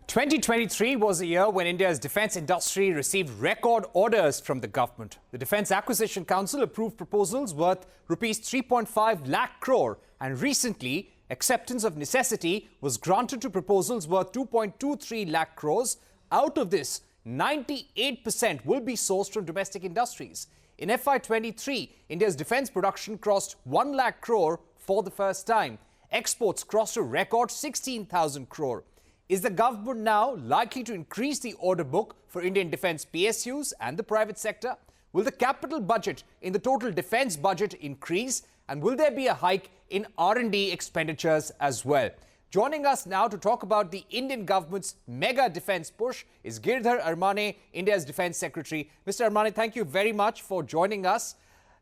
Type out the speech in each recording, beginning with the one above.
2023 was a year when India's defence industry received record orders from the government. The Defence Acquisition Council approved proposals worth rupees 3.5 lakh crore, and recently acceptance of necessity was granted to proposals worth 2.23 lakh crores. Out of this, 98% will be sourced from domestic industries. In FY23, India's defence production crossed 1 lakh crore for the first time. Exports crossed a record 16,000 crore. Is the government now likely to increase the order book for Indian defence PSUs and the private sector? Will the capital budget in the total defence budget increase? And will there be a hike in R&D expenditures as well? Joining us now to talk about the Indian government's mega defence push is Giridhar Aramane, India's Defence Secretary. Mr. Aramane, thank you very much for joining us.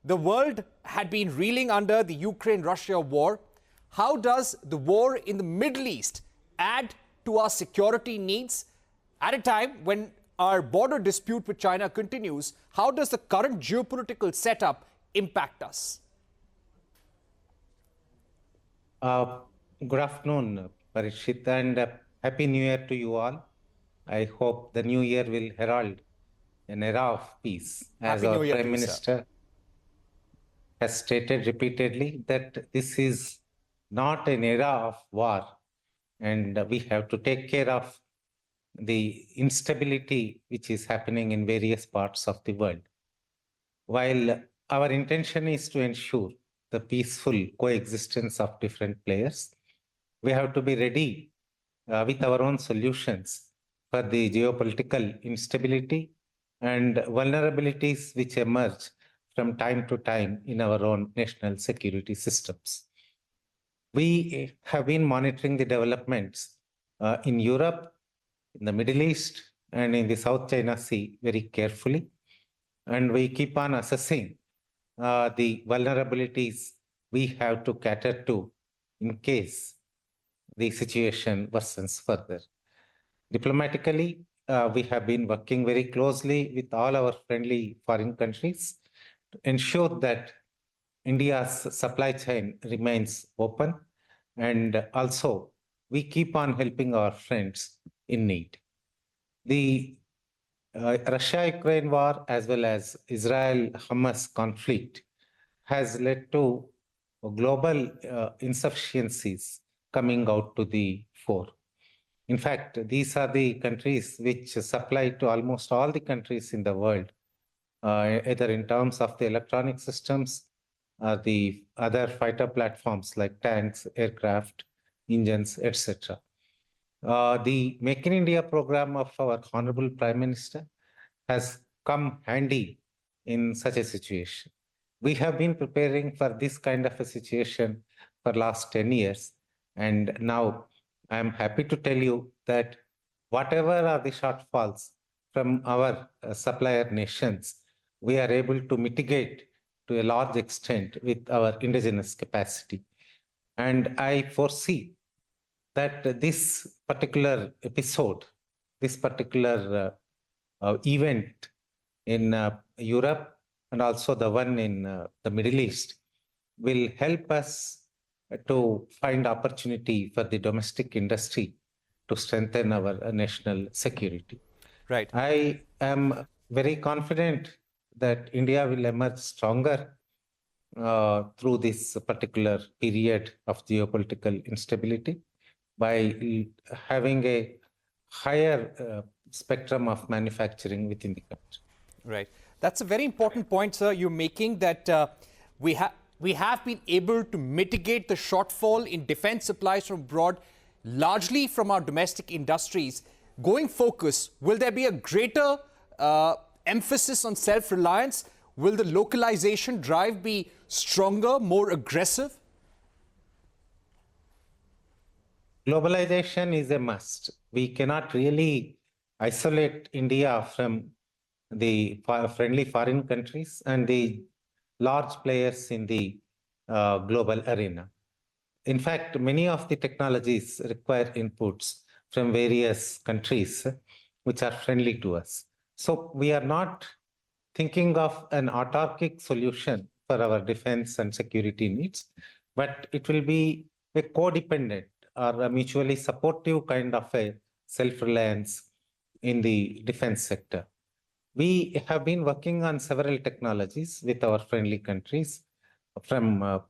The world had been reeling under the Ukraine-Russia war. How does the war in the Middle East add to our security needs at a time when our border dispute with China continues? How does the current geopolitical setup impact us? Good afternoon, Parikshit, and Happy New Year to you all. I hope the new year will herald an era of peace. As our Prime Minister has stated repeatedly that this is not an era of war, and we have to take care of the instability which is happening in various parts of the world. While our intention is to ensure the peaceful coexistence of different players, we have to be ready with our own solutions for the geopolitical instability and vulnerabilities which emerge from time to time in our own national security systems. We have been monitoring the developments in Europe, in the Middle East, and in the South China Sea very carefully. And we keep on assessing the vulnerabilities we have to cater to in case the situation worsens further. Diplomatically, we have been working very closely with all our friendly foreign countries to ensure that India's supply chain remains open, and also we keep on helping our friends in need. The Russia-Ukraine war as well as Israel-Hamas conflict has led to global insufficiencies coming out to the fore. In fact, these are the countries which supply to almost all the countries in the world, either in terms of the electronic systems, the other fighter platforms like tanks, aircraft, engines, etc. The Make in India program of our Honorable Prime Minister has come handy in such a situation. We have been preparing for this kind of a situation for last 10 years. And now I am happy to tell you that whatever are the shortfalls from our supplier nations, we are able to mitigate to a large extent with our indigenous capacity. And I foresee that this particular episode, this particular event in Europe and also the one in the Middle East will help us to find opportunity for the domestic industry to strengthen our national security. Right. I am very confident that India will emerge stronger through this particular period of geopolitical instability by having a higher spectrum of manufacturing within the country. Right. That's a very important point, sir, you're making, that we have been able to mitigate the shortfall in defense supplies from abroad, largely from our domestic industries. Going focus, will there be a greater emphasis on self-reliance? Will the localization drive be stronger, more aggressive? Globalization is a must. We cannot really isolate India from the friendly foreign countries and the large players in the global arena. In fact, many of the technologies require inputs from various countries which are friendly to us. So we are not thinking of an autarkic solution for our defense and security needs, but it will be a codependent or a mutually supportive kind of a self-reliance in the defense sector. We have been working on several technologies with our friendly countries, from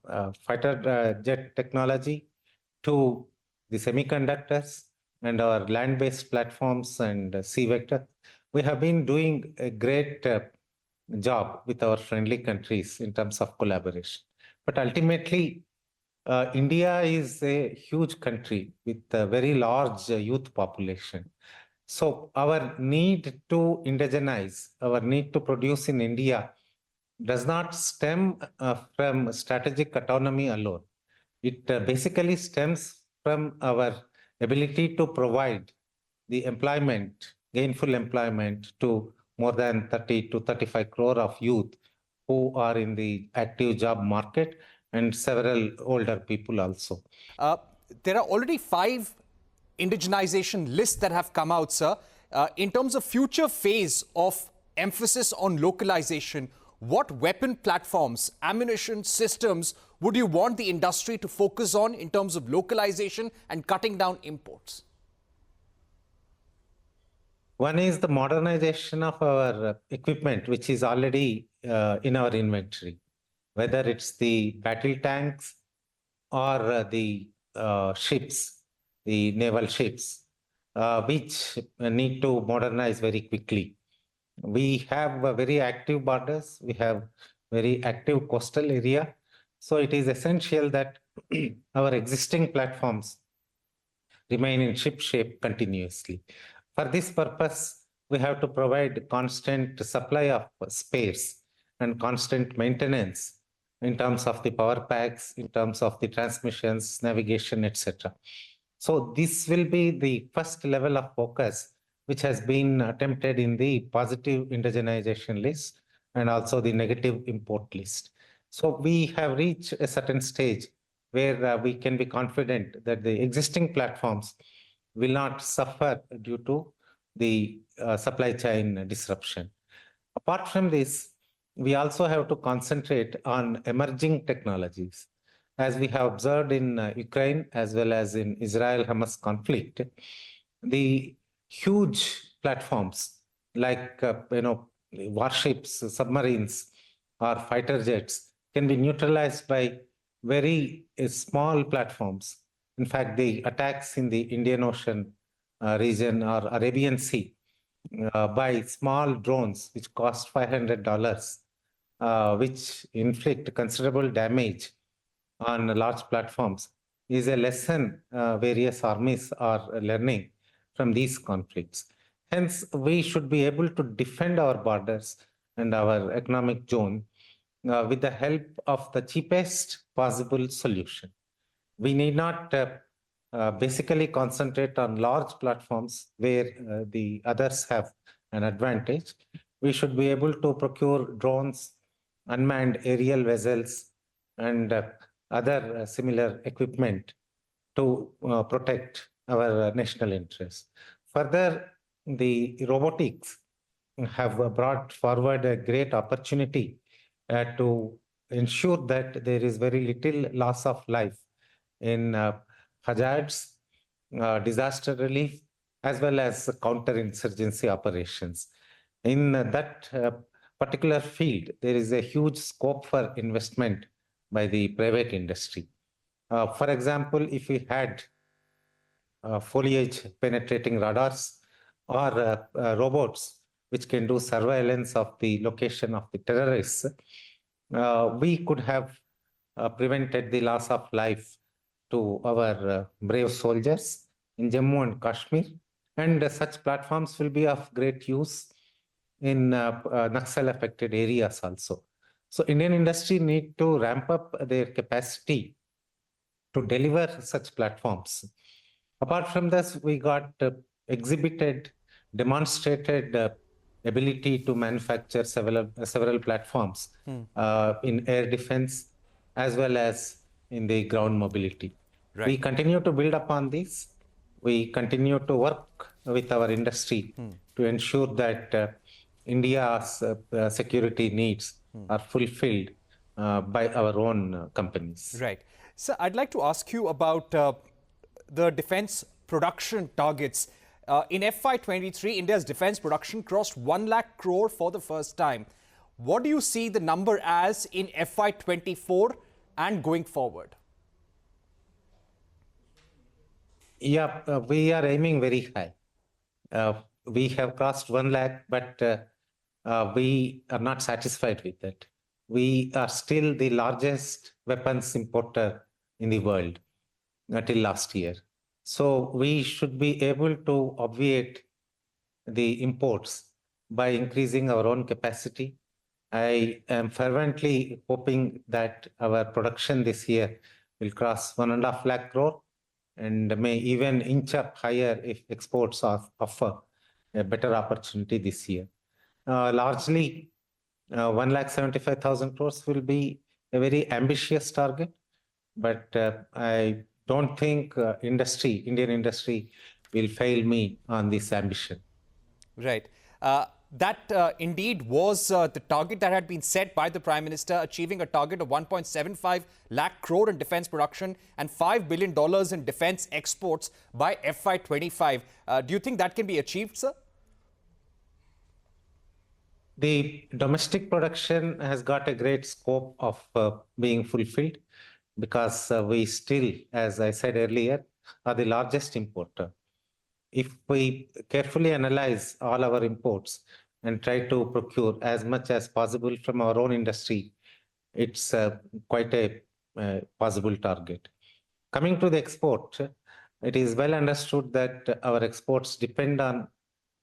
fighter jet technology to the semiconductors and our land-based platforms and sea vector. We have been doing a great job with our friendly countries in terms of collaboration. But ultimately, India is a huge country with a very large youth population. So our need to indigenize, our need to produce in India does not stem from strategic autonomy alone. It basically stems from our ability to provide the employment, gainful employment to more than 30 to 35 crore of youth who are in the active job market and several older people also. There are already 5 indigenization lists that have come out, sir. In terms of future phase of emphasis on localization, what weapon platforms, ammunition systems would you want the industry to focus on in terms of localization and cutting down imports? One is the modernization of our equipment, which is already in our inventory, whether it's the battle tanks or the ships, the naval ships, which need to modernize very quickly. We have very active borders, we have very active coastal area. So it is essential that our existing platforms remain in ship shape continuously. For this purpose, we have to provide constant supply of spares and constant maintenance in terms of the power packs, in terms of the transmissions, navigation, etc. So this will be the first level of focus which has been attempted in the positive indigenization list and also the negative import list. So we have reached a certain stage where we can be confident that the existing platforms will not suffer due to the supply chain disruption. Apart from this, we also have to concentrate on emerging technologies. As we have observed in Ukraine as well as in Israel-Hamas conflict, the huge platforms like warships, submarines, or fighter jets can be neutralized by very small platforms. In fact, the attacks in the Indian Ocean region or Arabian Sea by small drones, which cost $500, which inflict considerable damage on large platforms, is a lesson various armies are learning from these conflicts. Hence, we should be able to defend our borders and our economic zone with the help of the cheapest possible solution. We need not basically concentrate on large platforms where the others have an advantage. We should be able to procure drones, unmanned aerial vessels, and other similar equipment to protect our national interests. Further, the robotics have brought forward a great opportunity to ensure that there is very little loss of life in hazards, disaster relief, as well as counterinsurgency operations. In that particular field, there is a huge scope for investment by the private industry. For example, if we had foliage penetrating radars or robots which can do surveillance of the location of the terrorists, we could have prevented the loss of life to our brave soldiers in Jammu and Kashmir. And such platforms will be of great use in Naxal-affected areas also. So Indian industry need to ramp up their capacity to deliver such platforms. Apart from this, we got demonstrated ability to manufacture several platforms in air defense as well as in the ground mobility. Right. We continue to build upon this. We continue to work with our industry to ensure that India's security needs are fulfilled by our own companies. Right. So I'd like to ask you about the defense production targets. In FY23, India's defence production crossed 1 lakh crore for the first time. What do you see the number as in FY24 and going forward? Yeah, we are aiming very high. We have crossed 1 lakh, but we are not satisfied with it. We are still the largest weapons importer in the world until last year. So we should be able to obviate the imports by increasing our own capacity. I am fervently hoping that our production this year will cross 1.5 lakh crore and may even inch up higher if exports offer a better opportunity this year. Largely, 1,75,000 crores will be a very ambitious target, but I don't think Indian industry will fail me on this ambition. Right. That indeed was the target that had been set by the Prime Minister, achieving a target of 1.75 lakh crore in defence production and $5 billion in defence exports by FY25. Do you think that can be achieved, sir? The domestic production has got a great scope of being fulfilled because we still, as I said earlier, are the largest importer. If we carefully analyze all our imports and try to procure as much as possible from our own industry, it's quite a possible target. Coming to the export, it is well understood that our exports depend on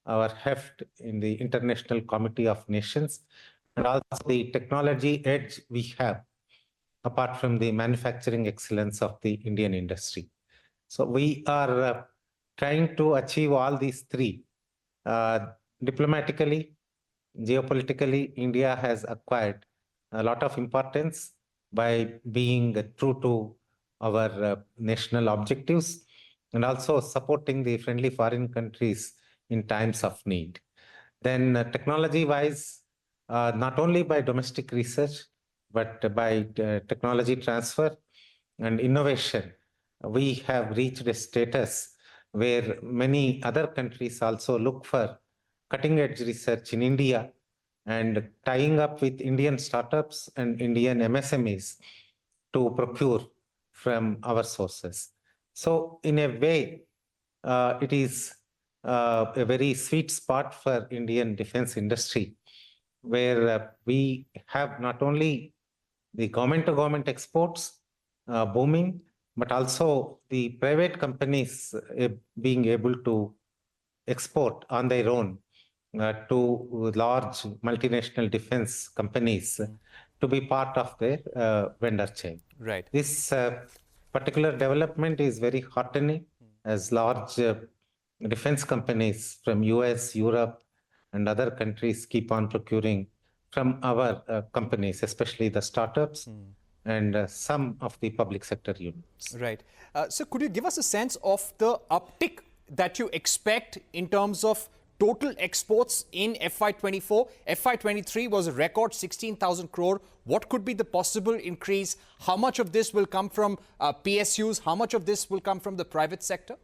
our heft in the International Committee of Nations and also the technology edge we have apart from the manufacturing excellence of the Indian industry. So we are trying to achieve all these three. Diplomatically, geopolitically, India has acquired a lot of importance by being true to our national objectives and also supporting the friendly foreign countries in times of need. Then technology-wise, not only by domestic research, but by technology transfer and innovation, we have reached a status where many other countries also look for cutting-edge research in India and tying up with Indian startups and Indian MSMEs to procure from our sources. So in a way, it is a very sweet spot for Indian defense industry, where we have not only the government-to-government exports booming, but also the private companies being able to export on their own to large multinational defense companies to be part of their vendor chain. Right. This particular development is very heartening as large defense companies from US, Europe, and other countries keep on procuring from our companies, especially the startups and some of the public sector units. Right. So could you give us a sense of the uptick that you expect in terms of total exports in FY24? FY23 was a record 16,000 crore. What could be the possible increase? How much of this will come from PSUs? How much of this will come from the private sector?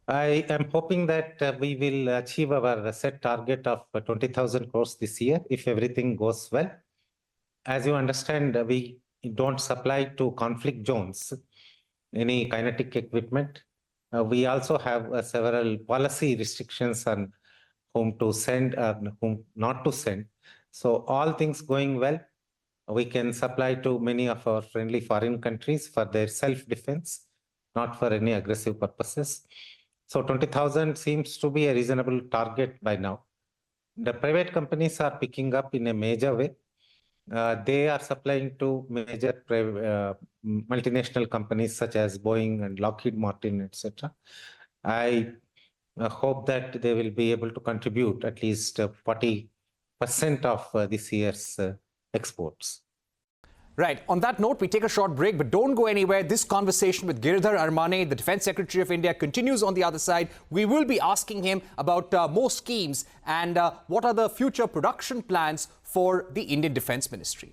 I am hoping that we will achieve our set target of 20,000 crores this year if everything goes well. As you understand, we don't supply to conflict zones any kinetic equipment. We also have several policy restrictions on whom to send and whom not to send. So all things going well, we can supply to many of our friendly foreign countries for their self-defense, not for any aggressive purposes. So 20,000 seems to be a reasonable target by now. The private companies are picking up in a major way. They are supplying to major multinational companies such as Boeing and Lockheed Martin, etc. I hope that they will be able to contribute at least 40% of this year's exports. Right. On that note, we take a short break, but don't go anywhere. This conversation with Giridhar Aramane, the Defence Secretary of India, continues on the other side. We will be asking him about more schemes and what are the future production plans for the Indian Defence Ministry.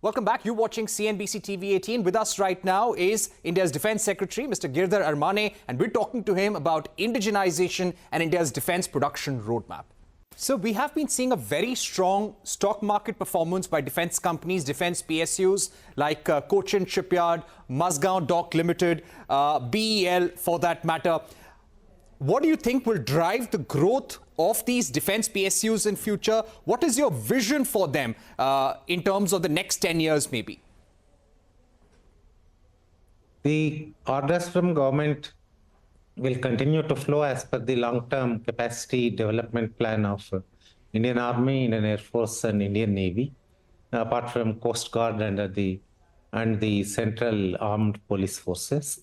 Welcome back. You're watching CNBC TV18. With us right now is India's Defence Secretary, Mr. Giridhar Aramane, and we're talking to him about indigenization and India's defence production roadmap. So we have been seeing a very strong stock market performance by defence companies, defence PSUs like Cochin Shipyard, Mazgaon Dock Limited, BEL for that matter. What do you think will drive the growth of these defence PSUs in future? What is your vision for them in terms of the next 10 years maybe? The orders from government will continue to flow as per the long-term capacity development plan of Indian Army, Indian Air Force and Indian Navy, apart from Coast Guard and the Central Armed Police Forces.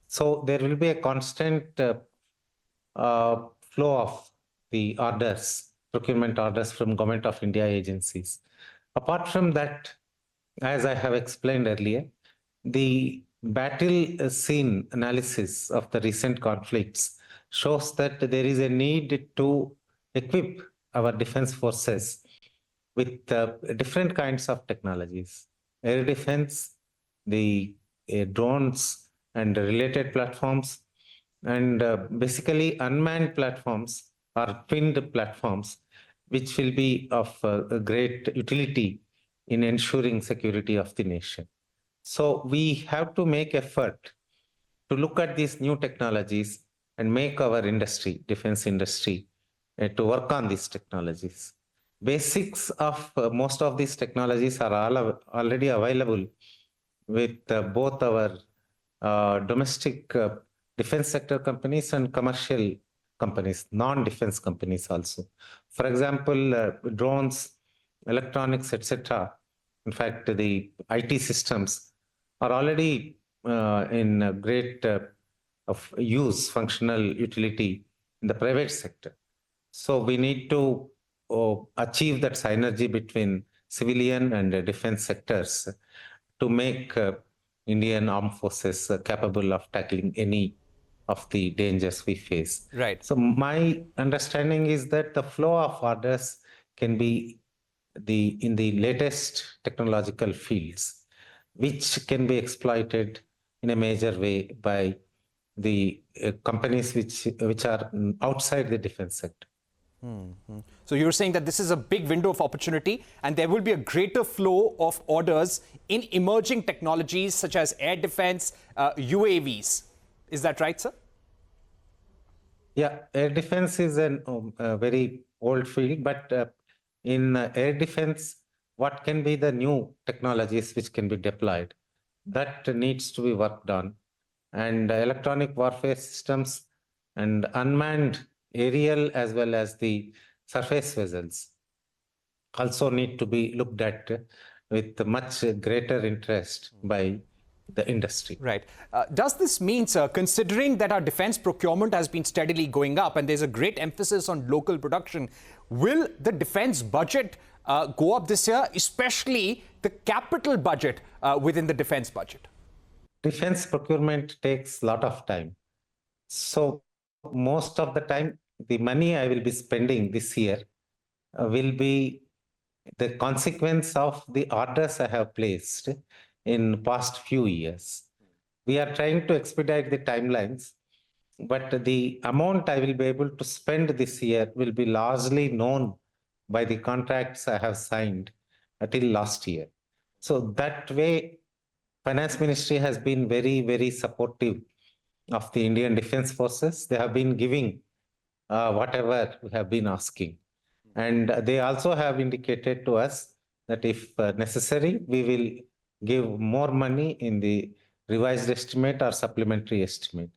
So there will be a constant flow of the orders, procurement orders from Government of India agencies. Apart from that, as I have explained earlier, the battle scene analysis of the recent conflicts shows that there is a need to equip our defense forces with different kinds of technologies. Air defense, the drones and related platforms, and basically unmanned platforms or twinned platforms, which will be of great utility in ensuring security of the nation. So we have to make effort to look at these new technologies and make our industry, defense industry, to work on these technologies. Basics of most of these technologies are already available with both our domestic defense sector companies and commercial companies, non-defense companies also. For example, drones, electronics, etc. In fact, the IT systems are already in great of use, functional utility in the private sector. So we need to achieve that synergy between civilian and defense sectors to make Indian armed forces capable of tackling any of the dangers we face. Right. So my understanding is that the flow of orders can be in the latest technological fields, which can be exploited in a major way by the companies which are outside the defense sector. So you're saying that this is a big window of opportunity and there will be a greater flow of orders in emerging technologies such as air defense, UAVs. Is that right, sir? Yeah, air defense is a very old field, but in air defense, what can be the new technologies which can be deployed? That needs to be worked on. And electronic warfare systems and unmanned aerial as well as the surface vessels also need to be looked at with much greater interest by the industry. Right. Does this mean, sir, considering that our defense procurement has been steadily going up and there's a great emphasis on local production, will the defense budget go up this year, especially the capital budget within the defense budget? Defense procurement takes a lot of time. So most of the time, the money I will be spending this year will be the consequence of the orders I have placed in past few years. We are trying to expedite the timelines, but the amount I will be able to spend this year will be largely known by the contracts I have signed until last year. So that way, Finance Ministry has been very, very supportive of the Indian Defence Forces. They have been giving whatever we have been asking. And they also have indicated to us that if necessary, we will give more money in the revised estimate or supplementary estimate.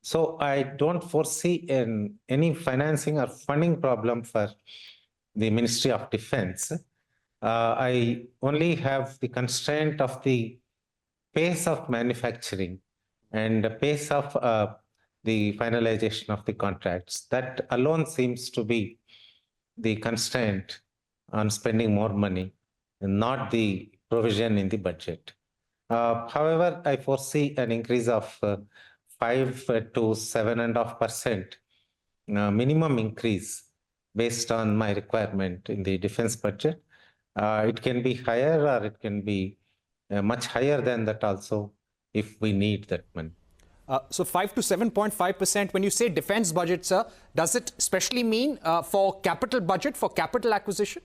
So I don't foresee any financing or funding problem for the Ministry of Defence. I only have the constraint of the pace of manufacturing and the pace of the finalization of the contracts. That alone seems to be the constraint on spending more money, and not the provision in the budget. However, I foresee an increase of 5 to 7.5% minimum increase based on my requirement in the defense budget. It can be higher or it can be much higher than that also if we need that money. So 5 to 7.5%. When you say defense budget, sir, does it especially mean for capital budget, for capital acquisition?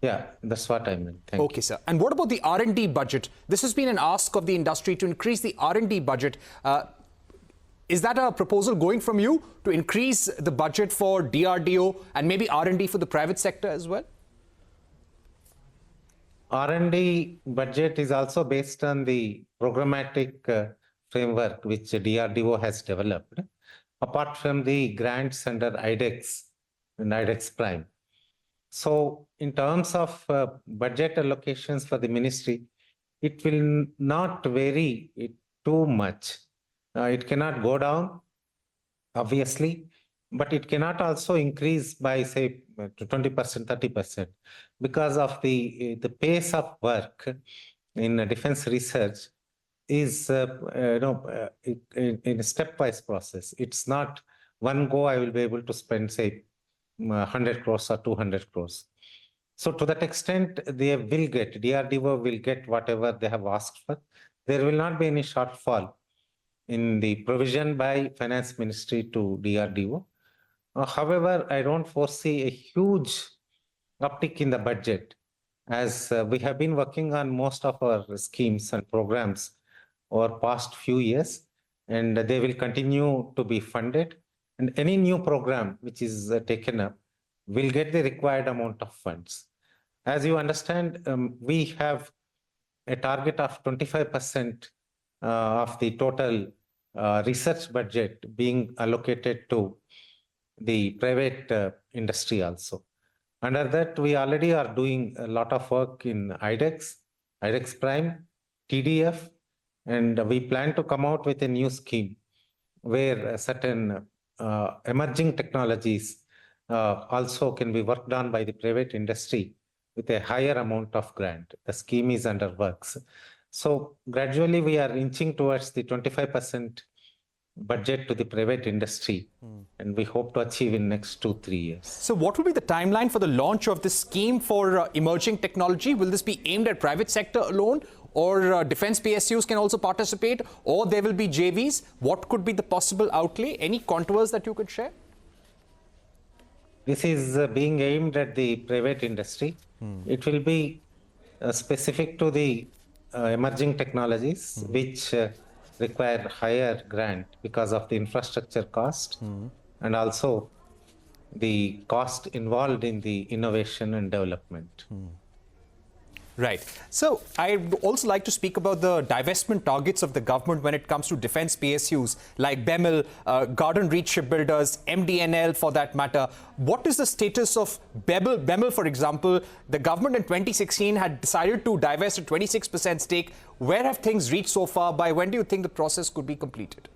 Yeah, that's what I meant. Thank Okay, sir. And what about the R&D budget? This has been an ask of the industry to increase the R&D budget. Is that a proposal going from you to increase the budget for DRDO and maybe R&D for the private sector as well? R&D budget is also based on the programmatic framework which DRDO has developed, apart from the grants under IDEX and IDEX Prime. So in terms of budget allocations for the ministry, it will not vary too much. It cannot go down, obviously, but it cannot also increase by, say, to 20%, 30%, because of the pace of work in defense research is in a stepwise process. It's not one go I will be able to spend, say, 100 crores or 200 crores. So to that extent, they will get, DRDO will get whatever they have asked for. There will not be any shortfall in the provision by Finance Ministry to DRDO. However, I don't foresee a huge uptick in the budget, as we have been working on most of our schemes and programs over past few years, and they will continue to be funded. And any new program which is taken up will get the required amount of funds. As you understand, we have a target of 25% of the total research budget being allocated to the private industry also. Under that, we already are doing a lot of work in IDEX, IDEX Prime, TDF, and we plan to come out with a new scheme where certain emerging technologies also can be worked on by the private industry with a higher amount of grant. The scheme is under works. So gradually we are inching towards the 25% budget to the private industry, and we hope to achieve in next 2-3 years. So what will be the timeline for the launch of this scheme for emerging technology? Will this be aimed at private sector alone, or defense PSUs can also participate, or there will be JVs? What could be the possible outlay? Any contours that you could share? This is being aimed at the private industry. It will be specific to the emerging technologies, which require higher grant because of the infrastructure cost and also the cost involved in the innovation and development. Right. So I'd also like to speak about the divestment targets of the government when it comes to defense PSUs like BEML, Garden Reach Shipbuilders, MDNL for that matter. What is the status of BEML, for example? The government in 2016 had decided to divest a 26% stake. Where have things reached so far? By when do you think the process could be completed?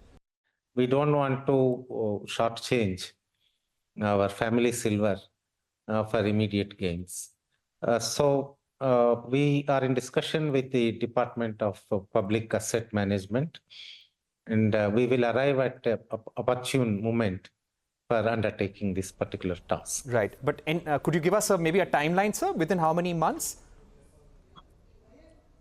We don't want to shortchange our family silver for immediate gains. We are in discussion with the Department of Public Asset Management, and we will arrive at an opportune moment for undertaking this particular task. Right. But could you give us maybe a timeline, sir? Within how many months?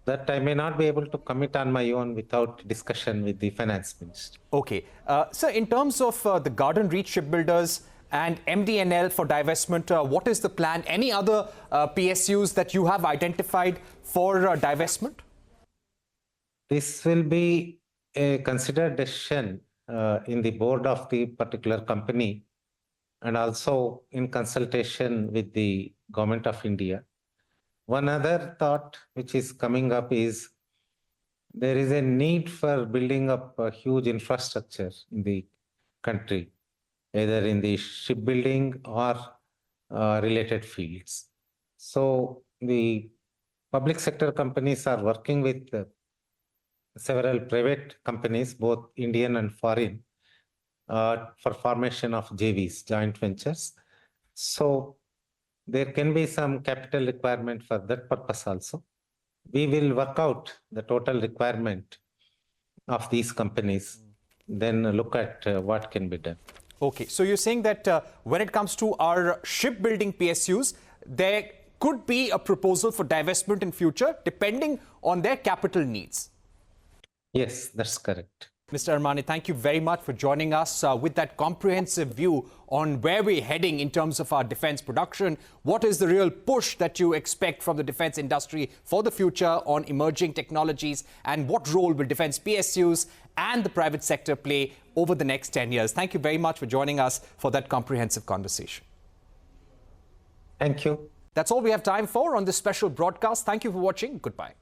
That I may not be able to commit on my own without discussion with the Finance Minister. Okay. So in terms of the Garden Reach Shipbuilders and MDNL for divestment, what is the plan? Any other PSUs that you have identified for divestment? This will be a considered decision in the board of the particular company and also in consultation with the Government of India. One other thought which is coming up is there is a need for building up a huge infrastructure in the country, either in the shipbuilding or related fields. So the public sector companies are working with several private companies, both Indian and foreign, for formation of JVs, joint ventures. So there can be some capital requirement for that purpose also. We will work out the total requirement of these companies, then look at what can be done. Okay, so you're saying that when it comes to our shipbuilding PSUs, there could be a proposal for divestment in future, depending on their capital needs. Yes, that's correct. Mr. Aramane, thank you very much for joining us with that comprehensive view on where we're heading in terms of our defence production. What is the real push that you expect from the defence industry for the future on emerging technologies, and what role will defence PSUs and the private sector play over the next 10 years? Thank you very much for joining us for that comprehensive conversation. Thank you. That's all we have time for on this special broadcast. Thank you for watching. Goodbye.